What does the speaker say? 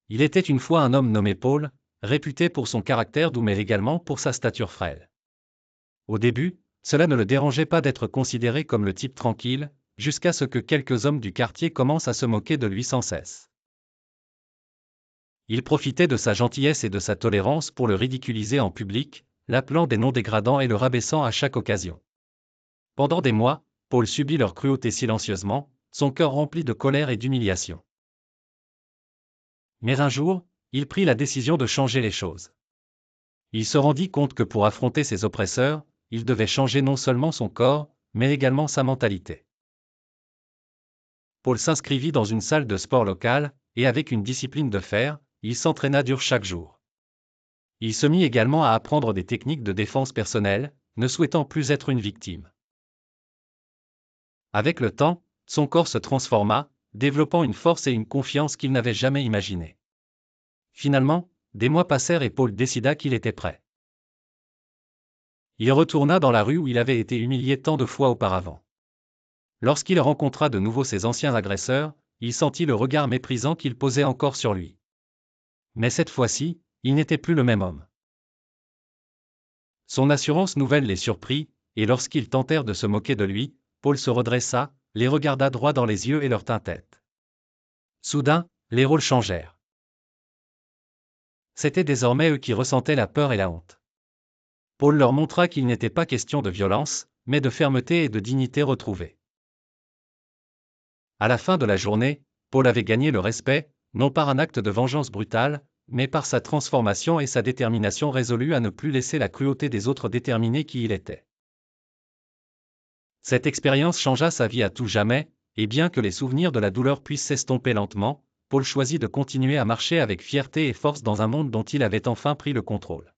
Il était une fois un homme nommé Paul, réputé pour son caractère doux mais également pour sa stature frêle. Au début, cela ne le dérangeait pas d'être considéré comme le type tranquille, jusqu'à ce que quelques hommes du quartier commencent à se moquer de lui sans cesse. Il profitait de sa gentillesse et de sa tolérance pour le ridiculiser en public, l'appelant des noms dégradants et le rabaissant à chaque occasion. Pendant des mois, Paul subit leur cruauté silencieusement, son cœur rempli de colère et d'humiliation. Mais un jour, il prit la décision de changer les choses. Il se rendit compte que pour affronter ses oppresseurs, il devait changer non seulement son corps, mais également sa mentalité. Paul s'inscrivit dans une salle de sport locale, et avec une discipline de fer, il s'entraîna dur chaque jour. Il se mit également à apprendre des techniques de défense personnelle, ne souhaitant plus être une victime. Avec le temps, son corps se transforma, développant une force et une confiance qu'il n'avait jamais imaginées. Finalement, des mois passèrent et Paul décida qu'il était prêt. Il retourna dans la rue où il avait été humilié tant de fois auparavant. Lorsqu'il rencontra de nouveau ses anciens agresseurs, il sentit le regard méprisant qu'ils posaient encore sur lui. Mais cette fois-ci, il n'était plus le même homme. Son assurance nouvelle les surprit, et lorsqu'ils tentèrent de se moquer de lui, Paul se redressa, les regarda droit dans les yeux et leur tint tête. Soudain, les rôles changèrent. C'étaient désormais eux qui ressentaient la peur et la honte. Paul leur montra qu'il n'était pas question de violence, mais de fermeté et de dignité retrouvée. À la fin de la journée, Paul avait gagné le respect, non par un acte de vengeance brutale, mais par sa transformation et sa détermination résolue à ne plus laisser la cruauté des autres déterminer qui il était. Cette expérience changea sa vie à tout jamais, et bien que les souvenirs de la douleur puissent s'estomper lentement, Paul choisit de continuer à marcher avec fierté et force dans un monde dont il avait enfin pris le contrôle.